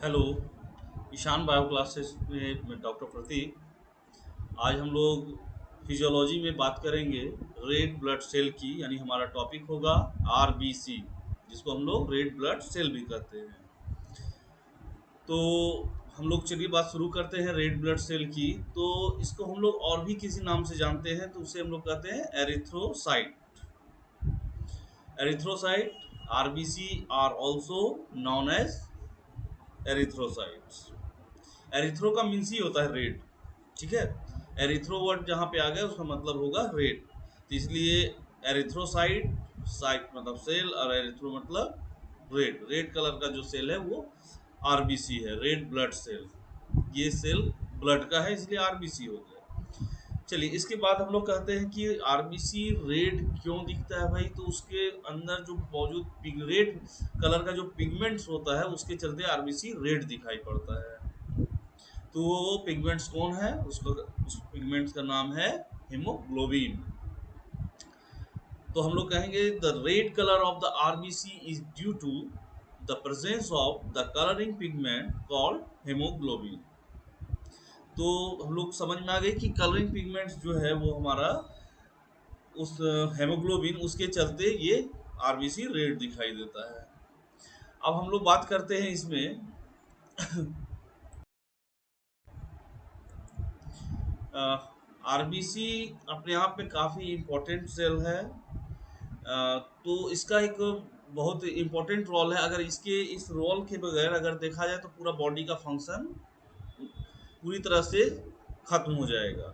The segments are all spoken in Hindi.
हेलो। ईशान बायो क्लासेस में मैं डॉक्टर प्रतीक। आज हम लोग फिजियोलॉजी में बात करेंगे रेड ब्लड सेल की, यानी हमारा टॉपिक होगा आरबीसी, जिसको हम लोग रेड ब्लड सेल भी कहते हैं। तो हम लोग चलिए बात शुरू करते हैं रेड ब्लड सेल की। तो इसको हम लोग और भी किसी नाम से जानते हैं, तो उसे हम लोग कहते हैं erythrocyte. Erythrocyte, RBC are also known as erythrocytes. Erythro का मीन्स ही होता है रेड, ठीक है। एरिथ्रो वर्ड जहाँ पे आ गया उसका मतलब होगा रेड, तो इसलिए एरिथ्रोसाइट, साइट मतलब सेल, और एरिथ्रो मतलब रेड। रेड कलर का जो सेल है वो आरबीसी है, रेड ब्लड सेल। ये सेल ब्लड का है, इसलिए आरबीसी हो गया। चलिए, इसके बाद हम लोग कहते हैं कि आरबीसी रेड क्यों दिखता है भाई। तो उसके अंदर जो मौजूद रेड कलर का जो पिगमेंट्स होता है, उसके चलते आरबीसी रेड दिखाई पड़ता है। तो वो पिगमेंट्स कौन है, उसको उस पिगमेंट्स का नाम है हीमोग्लोबिन। तो हम लोग कहेंगे the red colour of the RBC is due to the presence of the colouring pigment called haemoglobin. तो हम लोग समझ में आ गए कि कलरिंग पिगमेंट्स जो है वो हमारा उस हेमोग्लोबिन, उसके चलते ये आरबीसी रेड दिखाई देता है। अब हम लोग बात करते हैं इसमें आरबीसी अपने आप में काफ़ी इम्पोर्टेंट सेल है। तो इसका एक बहुत इम्पोर्टेंट रोल है। अगर इसके इस रोल के बगैर अगर देखा जाए तो पूरा बॉडी का फंक्शन पूरी तरह से खत्म हो जाएगा।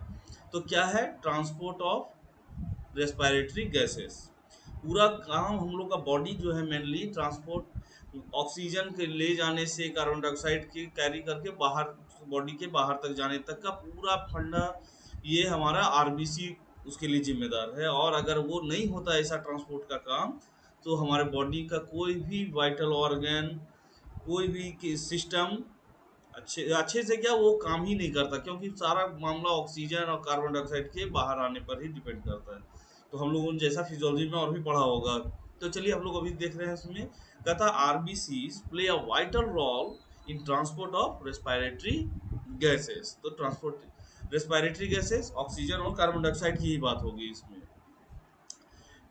तो क्या है, ट्रांसपोर्ट ऑफ रेस्पिरेटरी गैसेस। पूरा काम हम लोग का बॉडी जो है मेनली ट्रांसपोर्ट, ऑक्सीजन के ले जाने से कार्बन डाइऑक्साइड के कैरी करके बाहर, बॉडी के बाहर तक जाने तक का पूरा फंडा ये हमारा आरबीसी उसके लिए जिम्मेदार है। और अगर वो नहीं होता ऐसा ट्रांसपोर्ट का काम, तो हमारे बॉडी का कोई भी वाइटल ऑर्गन, कोई भी सिस्टम अच्छे अच्छे से क्या वो काम ही नहीं करता, क्योंकि सारा मामला ऑक्सीजन और कार्बन डाइऑक्साइड के बाहर आने पर ही डिपेंड करता है। तो हम लोगों ने जैसा फिजियोलॉजी में और भी पढ़ा होगा। तो चलिए हम लोग अभी देख रहे हैं इसमें, कहता RBCs play a vital role in transport of respiratory gases. तो ट्रांसपोर्ट रेस्पिरेटरी गैसेस, ऑक्सीजन और कार्बन डाइऑक्साइड की ही बात होगी इसमें।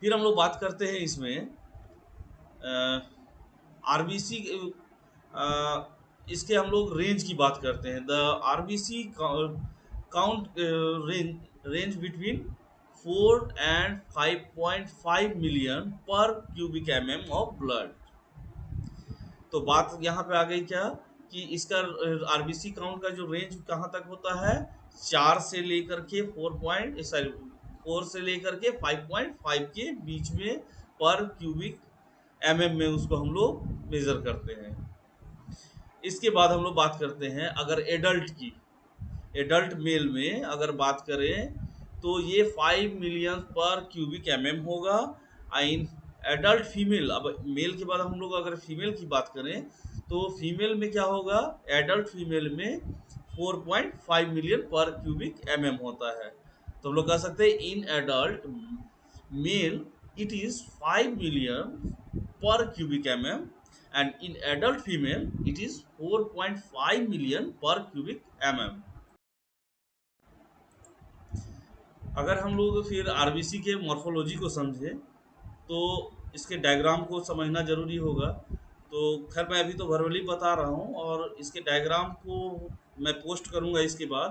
फिर हम लोग बात करते हैं इसमें आरबीसी, इसके हम लोग रेंज की बात करते हैं। The RBC count range between 4 and 5.5 million पर क्यूबिक एमएम ऑफ ब्लड। तो बात यहाँ पे आ गई क्या, कि इसका आरबीसी काउंट का जो रेंज कहाँ तक होता है, 4 से लेकर के 4 से लेकर के 5.5 के बीच में पर क्यूबिक एमएम में उसको हम लोग मेजर करते हैं। इसके बाद हम लोग बात करते हैं अगर एडल्ट की, एडल्ट मेल में अगर बात करें तो ये 5 मिलियन पर क्यूबिक एमएम होगा। इन एडल्ट फीमेल, अब मेल के बाद हम लोग अगर फीमेल की बात करें तो फीमेल में क्या होगा, एडल्ट फीमेल में 4.5 मिलियन पर क्यूबिक एमएम होता है। तो हम लोग कह सकते हैं in adult mail it is 5 million per cubic mm, and in adult female it is 4.5 million per cubic mm। अगर हम लोग फिर आरबीसी के मॉर्फोलॉजी को समझें तो इसके डायग्राम को समझना ज़रूरी होगा। तो खैर मैं अभी तो वर्बली बता रहा हूँ, और इसके डायग्राम को मैं पोस्ट करूँगा इसके बाद।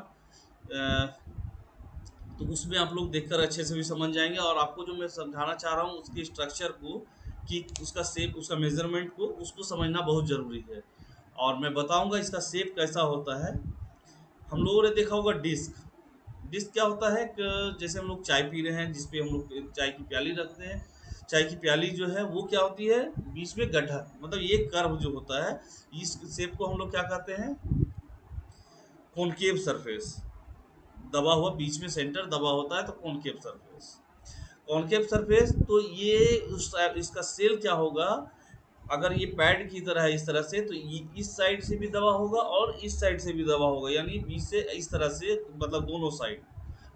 तो उसमें आप लोग देखकर अच्छे से भी समझ जाएंगे, और आपको जो मैं समझाना चाह रहा हूँ उसके स्ट्रक्चर को, कि उसका शेप, उसका मेजरमेंट को, उसको समझना बहुत ज़रूरी है। और मैं बताऊंगा इसका शेप कैसा होता है। हम लोगों ने देखा होगा डिस्क। डिस्क क्या होता है, जैसे हम लोग चाय पी रहे हैं, जिसपे हम लोग चाय की प्याली रखते हैं, चाय की प्याली जो है वो क्या होती है, बीच में गड्ढा, मतलब ये कर्व जो होता है, इस शेप को हम लोग क्या कहते हैं, कॉनकेव सरफेस। दबा हुआ बीच में सेंटर दबा होता है, तो कॉनकेव सरफेस। कॉनकेव सरफेस, तो ये इसका सेल क्या होगा, अगर ये पैड की तरह है इस तरह से, तो ये इस साइड से भी दबा होगा और इस साइड से भी दबा होगा, यानी बीच से इस तरह से, मतलब दोनों साइड।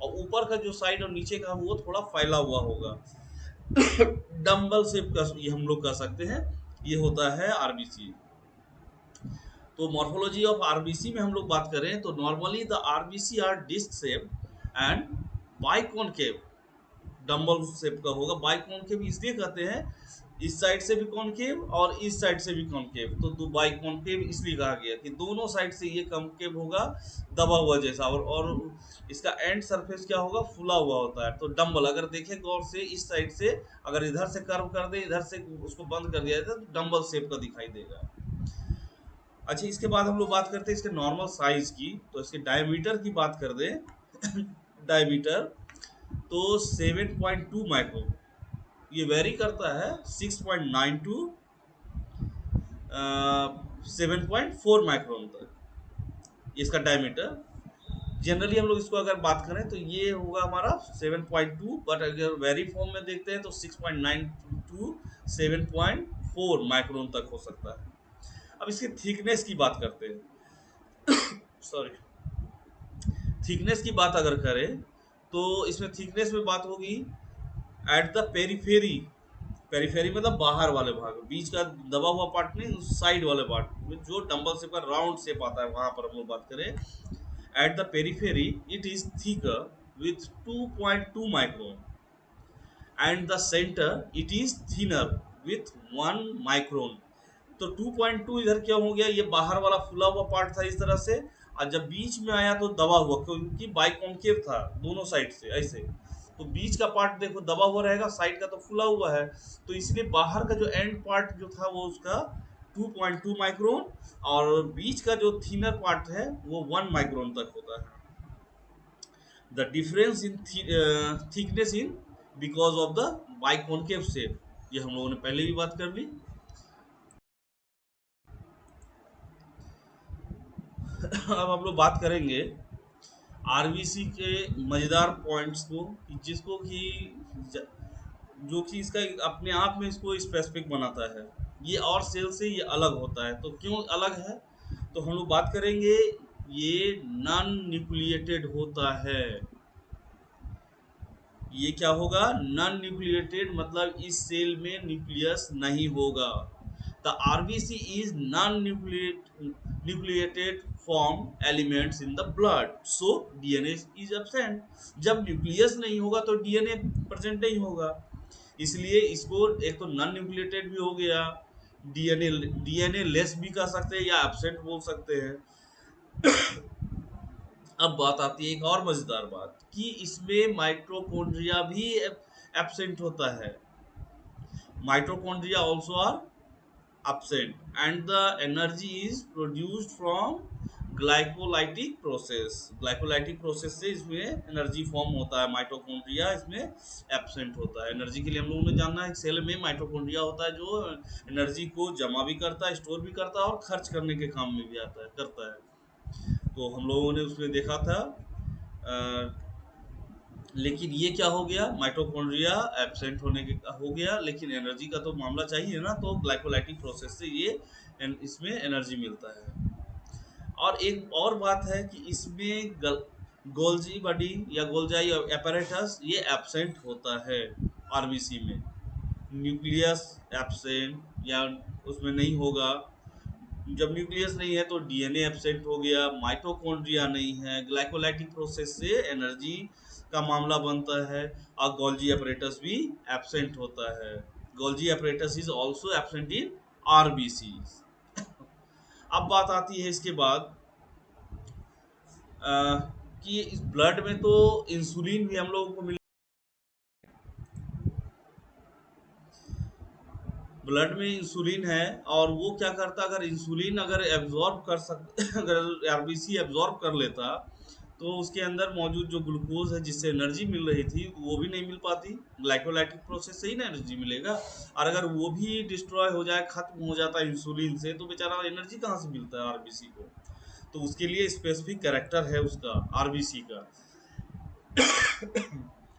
और ऊपर का जो साइड और नीचे का वो थोड़ा फैला हुआ होगा। डम्बल शेप का ये हम लोग कह सकते हैं, ये होता है आरबीसी। तो मॉर्फोलॉजी ऑफ आरबीसी में हम लोग बात करें तो normally the RBC are disc shape and biconcave, dumbbell shape का होगा। बाइकॉनकेव इसलिए कहते हैं, इस साइड से भी कॉनकेव और इस साइड से भी कॉनकेव, तो दो बाइकॉनकेव इसलिए कहा गया कि दोनों साइड से ये कॉनकेव होगा, दबा हुआ जैसा, और इसका एंड सरफेस क्या होगा, फुला हुआ होता है। तो डम्बल अगर देखें गौर से, इस साइड से अगर इधर से कर्व कर दे, इधर से उसको बंद कर दिया जाए तो डम्बल शेप का दिखाई देगा। अच्छा, इसके बाद हम लोग बात करते हैं इसके नॉर्मल साइज की। तो इसके डायमीटर की बात कर दें डायमीटर तो 7.2 माइक्रोन, ये वेरी करता है 6.9 टू 7.4 माइक्रोन तक इसका डायमीटर। जनरली हम लोग इसको अगर बात करें तो ये होगा हमारा 7.2, बट अगर वेरी फॉर्म में देखते हैं तो 6.9 टू 7.4 माइक्रोन तक हो सकता है। अब इसके थिकनेस की बात करते हैं सॉरी, थिकनेस की बात अगर करें तो इसमें थिकनेस में बात होगी एट द पेरीफेरी, पेरीफेरी मतलब बाहर वाले भाग, बीच का दबा हुआ पार्ट नहीं, साइड वाले पार्ट में जो डंबल शेप का राउंड शेप आता है वहां पर हम लोग बात करें। At the periphery it is thicker with 2.2 micron and the centre it is thinner with 1 micron. तो 2.2 इधर क्या हो गया, ये बाहर वाला फुला हुआ पार्ट था इस तरह से, और जब बीच में आया तो दबा हुआ, क्योंकि बाइकॉन्केव था दोनों साइड से ऐसे, तो बीच का पार्ट देखो दबा हुआ रहेगा, साइड का तो फुला हुआ है, तो इसलिए बाहर का जो एंड पार्ट जो था वो उसका 2.2 माइक्रोन, और बीच का जो थिनर पार्ट है वो 1 माइक्रोन तक होता है। The difference in thickness in because of the biconcave shape, ये हम लोगों ने पहले भी बात कर ली। अब हम लोग बात करेंगे आरबीसी के मज़ेदार पॉइंट्स को, जिसको कि जो कि इसका अपने आप में इसको स्पेसिफिक बनाता है, ये और सेल से ये अलग होता है। तो क्यों अलग है, तो हम लोग बात करेंगे ये नॉन न्यूक्लिएटेड होता है। ये क्या होगा, नॉन न्यूक्लिएटेड, मतलब इस सेल में न्यूक्लियस नहीं होगा। The RBC is non nucleated form elements in the blood, so DNA is absent. जब न्यूक्लियस नहीं होगा तो डीएनए प्रेजेंट नहीं होगा, इसलिए इसको एक तो नॉन न्यूक्लिएटेड भी हो गया, डीएनए डीएनए लेस भी कह सकते हैं या एब्सेंट बोल सकते हैं। अब बात आती है एक और मजेदार बात कि इसमें माइटोकॉन्ड्रिया भी एब्सेंट होता है। Mitochondria also are absent and the energy is produced from glycolytic process. Glycolytic process से इसमें एनर्जी फॉर्म होता है, माइटोकॉन्ड्रिया इसमें एब्सेंट होता है। एनर्जी के लिए हम लोगों ने जानना है सेल में माइटोकॉन्ड्रिया होता है जो एनर्जी को जमा भी करता है, स्टोर भी करता है और खर्च करने के काम में भी आता है, करता है। तो हम लोगों ने उसमें देखा था, लेकिन ये क्या हो गया, माइटोकॉन्ड्रिया एब्सेंट होने के हो गया, लेकिन एनर्जी का तो मामला चाहिए ना, तो ग्लाइकोलाइटिक प्रोसेस से ये इसमें एनर्जी मिलता है। और एक और बात है कि इसमें गोल्जी बॉडी या गोल्जाई एपरेटस ये एब्सेंट होता है आरबीसी में। न्यूक्लियस एब्सेंट या उसमें नहीं होगा। जब न्यूक्लियस नहीं है तो डीएनए एब्सेंट हो गया, माइटोकॉन्ड्रिया नहीं है, ग्लाइकोलाइटिक प्रोसेस से एनर्जी का मामला बनता है, और गोल्जी अपरेटस भी एब्सेंट होता है। Golgi apparatus is also absent in RBC. अब बात आती है इसके बाद कि इस ब्लड में तो इंसुलिन भी हम लोगों को मिल, ब्लड में इंसुलिन है, और वो क्या करता, अगर इंसुलिन अगर एब्जॉर्ब कर सक अगर आरबीसी एब्जॉर्ब कर लेता तो उसके अंदर मौजूद जो ग्लूकोज है जिससे एनर्जी मिल रही थी वो भी नहीं मिल पाती। ग्लाइकोलाइटिक प्रोसेस से ही ना एनर्जी मिलेगा, और अगर वो भी डिस्ट्रॉय हो जाए, खत्म हो जाता है इंसुलिन से, तो बेचारा एनर्जी कहाँ से मिलता है आरबीसी को। तो उसके लिए स्पेसिफिक कैरेक्टर है उसका आरबीसी का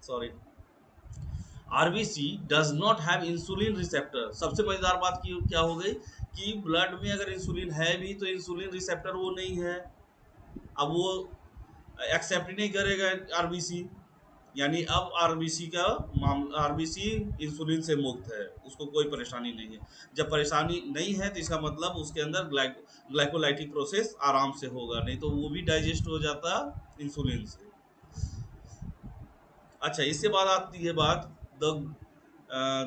sorry, RBC does not have insulin receptor. सबसे मजेदार बात की क्या हो गई कि ब्लड में अगर इंसुलिन है भी तो इंसुलिन रिसेप्टर वो नहीं है, अब वो एक्सेप्ट नहीं करेगा आरबीसी, यानी अब आरबीसी का मामला, आरबीसी इंसुलिन से मुक्त है, उसको कोई परेशानी नहीं है। जब परेशानी नहीं है तो इसका मतलब उसके अंदर ग्लाइकोलाइटिक प्रोसेस आराम से होगा, नहीं तो वो भी डाइजेस्ट हो जाता इंसुलिन से। अच्छा, इसके बाद आती है बात, the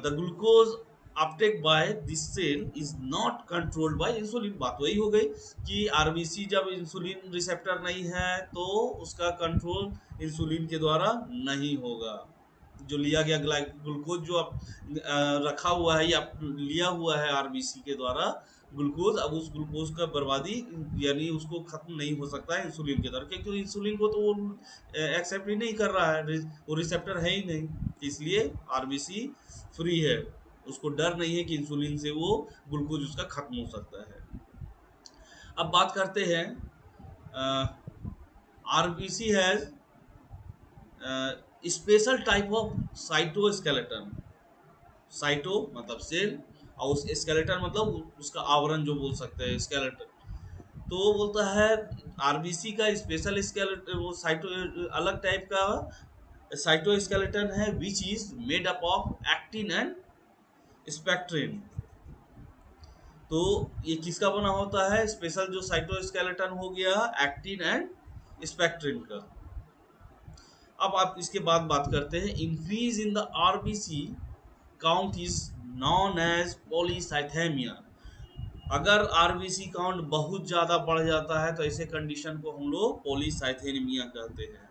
the glucose uptake by this cell is not controlled by insulin. बात वही हो गई कि आरबीसी जब इंसुलिन रिसेप्टर नहीं है तो उसका कंट्रोल इंसुलिन के द्वारा नहीं होगा। जो लिया गया ग्लूकोज जो अब रखा हुआ है या लिया हुआ है आरबीसी के द्वारा ग्लूकोज, अब उस ग्लूकोज का बर्बादी यानी उसको खत्म नहीं हो सकता है इंसुलिन के द्वारा, क्योंकि इंसुलिन को तो वो एक्सेप्ट ही नहीं कर रहा है, वो रिसेप्टर है ही नहीं, इसलिए आरबीसी फ्री है, उसको डर नहीं है कि इंसुलिन से वो ग्लूकोज उसका खत्म हो सकता है। अब बात करते हैं, RBC has special type of cytoskeleton. Cyto मतलब सेल, और उस स्केलेटन मतलब उसका आवरण जो बोल सकते हैं स्केलेटन। तो वो बोलता है आरबीसी का स्पेशल स्केलेटन, वो साइटो अलग टाइप का साइटोस्केलेटन है, which is made up of actin and spectrin. तो ये किसका बना होता है? स्पेशल जो साइटोस्केलेटन हो गया एक्टिन एंड स्पेक्ट्रिन का। अब आप इसके बाद बात करते हैं, increase in the RBC count is known as polycythaemia. अगर आरबीसी काउंट बहुत ज़्यादा बढ़ जाता है तो ऐसे कंडीशन को हम लोग पॉलीसाइथेमिया कहते हैं,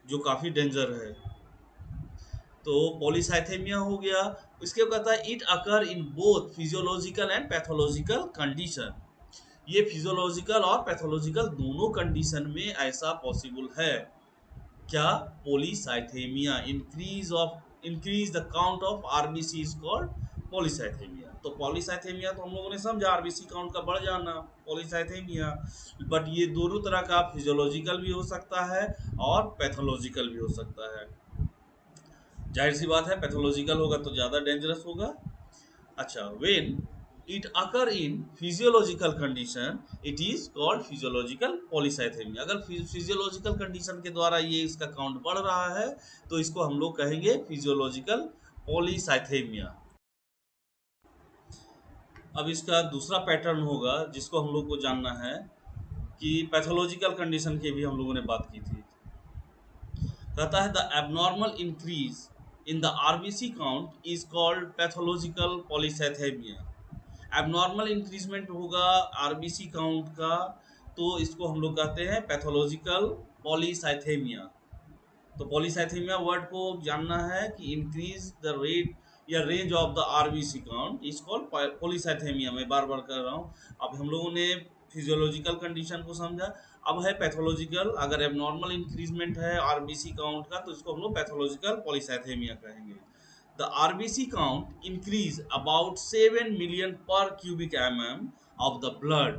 जो काफ़ी डेंजर है। तो पॉलीसाइथेमिया हो गया। इसके कहता है it occur in both physiological and pathological condition. ये फिजियोलॉजिकल और पैथोलॉजिकल दोनों कंडीशन में ऐसा पॉसिबल है। क्या? Polycythaemia, increase the count of RBC is called polycythaemia. तो पॉलीसाइथेमिया तो हम लोगों ने समझा आरबीसी काउंट का बढ़ जाना, पॉलीसाइथेमिया। बट ये दोनों तरह का फिजियोलॉजिकल भी हो सकता है और पैथोलॉजिकल भी हो सकता है। जाहिर सी बात है पैथोलॉजिकल होगा तो ज़्यादा डेंजरस होगा। अच्छा, when it occur in physiological condition it is called physiological polycythaemia. अगर फिजियोलॉजिकल कंडीशन के द्वारा ये इसका काउंट बढ़ रहा है तो इसको हम लोग कहेंगे फिजियोलॉजिकल पॉलीसाइथेमिया। अब इसका दूसरा पैटर्न होगा जिसको हम लोग को जानना है कि पैथोलॉजिकल कंडीशन की भी हम लोगों ने बात की थी। कहता है the abnormal increase in the RBC count is called pathological polycythaemia. Abnormal increment होगा आरबीसी काउंट का तो इसको हम लोग कहते हैं पैथोलॉजिकल पॉलीसाइथेमिया। तो पॉलीसाइथेमिया वर्ड को जानना है कि इंक्रीज द रेट या range of the RBC count is called polycythaemia. मैं बार बार कर रहा हूँ। अब हम लोगों ने फिजियोलॉजिकल कंडीशन को समझा, अब है पैथोलॉजिकल। अगर एबनॉर्मल इंक्रीजमेंट है आरबीसी काउंट का तो इसको हम लोग पैथोलॉजिकल पॉलीसाइथेमिया कहेंगे। The RBC count increase about 7 million per cubic mm of the blood।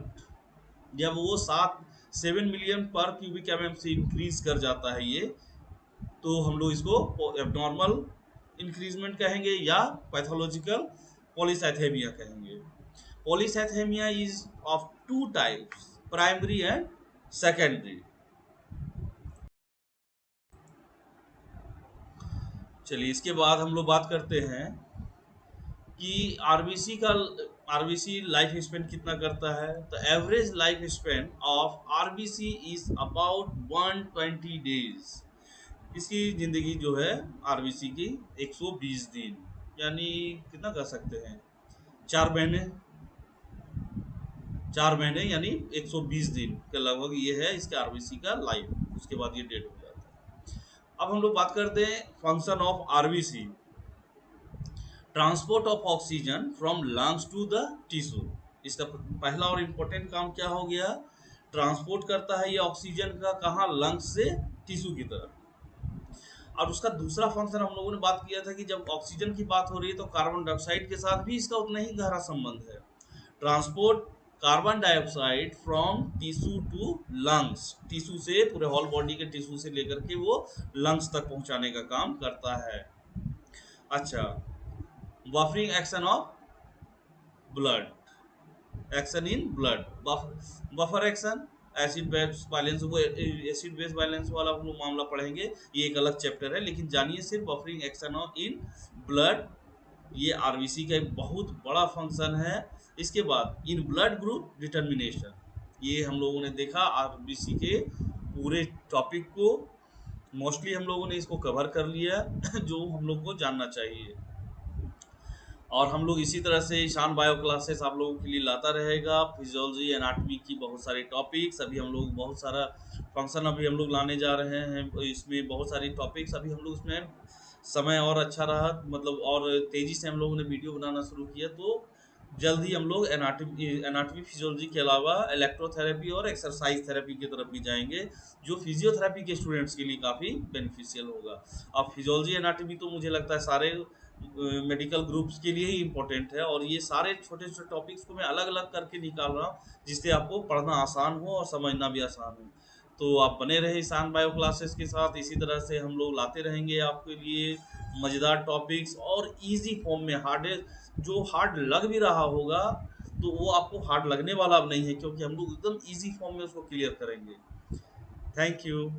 जब वो 7 मिलियन पर क्यूबिक mm से इंक्रीज कर जाता है ये, तो हम लोग इसको एबनॉर्मल इंक्रीजमेंट कहेंगे या पैथोलॉजिकल पॉलीसाइथेमिया कहेंगे। Polycythaemia is of two types, primary and secondary. चलिए इसके बाद हम लोग बात करते हैं कि आरबीसी लाइफ स्पेन कितना करता है। तो average life span of RBC is about 120 days. इसकी ज़िंदगी जो है आरबीसी की 120 दिन, यानी कितना कर सकते हैं, 4 महीने। 4 महीने यानी 120 दिन के लगभग ये है इसके आरबीसी का लाइफ, उसके बाद ये डेड हो जाता है। अब हम लोग बात करते हैं function of RBC. Transport of oxygen from lungs to the tissue. इसका पहला और इम्पोर्टेंट काम क्या हो गया? ट्रांसपोर्ट करता है ये ऑक्सीजन का, कहाँ? लंग्स से टिश्यू की तरफ। और उसका दूसरा फंक्शन हम लोगों ने बात किया था कि जब ऑक्सीजन की बात हो रही है तो कार्बन डाइऑक्साइड के साथ भी इसका उतना ही गहरा संबंध है। Transport carbon dioxide from tissue to lungs, tissue से, पूरे हॉल बॉडी के टिश्यू से लेकर के वो लंग्स तक पहुंचाने का काम करता है। अच्छा, buffering action of blood, action in blood, buffer action acid base balance, वो एसिड बेस बैलेंस वाला हम लोग मामला पढ़ेंगे, ये एक अलग चैप्टर है। लेकिन जानिए सिर्फ बफरिंग एक्शन इन ब्लड, ये आरबीसी का एक बहुत बड़ा फंक्शन है। इसके बाद इन ब्लड ग्रुप डिटर्मिनेशन, ये हम लोगों ने देखा आरबीसी के पूरे टॉपिक को मोस्टली हम लोगों ने इसको कवर कर लिया जो हम लोग को जानना चाहिए। और हम लोग इसी तरह से ईशान बायो क्लासेस आप लोगों के लिए लाता रहेगा, फिजियोलॉजी एनाटॉमी की बहुत सारे टॉपिक्स, अभी हम लोग बहुत सारा फंक्शन अभी हम लोग लाने जा रहे हैं, इसमें बहुत सारी टॉपिक्स अभी हम लोग इसमें समय और अच्छा रहा, मतलब और तेज़ी से हम लोगों ने वीडियो बनाना शुरू किया, तो जल्द ही हम लोग एनाटॉमी फिजियोलॉजी के अलावा इलेक्ट्रोथेरेपी और एक्सरसाइज थेरेपी की तरफ भी जाएंगे, जो फिजियोथेरेपी के स्टूडेंट्स के लिए काफ़ी बेनिफिशियल होगा। अब फिजियोलॉजी एनाटॉमी तो मुझे लगता है सारे मेडिकल ग्रुप्स के लिए ही इम्पोर्टेंट है, और ये सारे छोटे छोटे टॉपिक्स को मैं अलग अलग करके निकाल रहा हूँ जिससे आपको पढ़ना आसान हो और समझना भी आसान हो। तो आप बने रहे ईशान बायो क्लासेस के साथ, इसी तरह से हम लोग लाते रहेंगे आपके लिए मज़ेदार टॉपिक्स और इजी फॉर्म में। हार्ड, जो हार्ड लग भी रहा होगा तो वो आपको हार्ड लगने वाला अब नहीं है, क्योंकि हम लोग एकदम इजी फॉर्म में उसको क्लियर करेंगे। Thank you.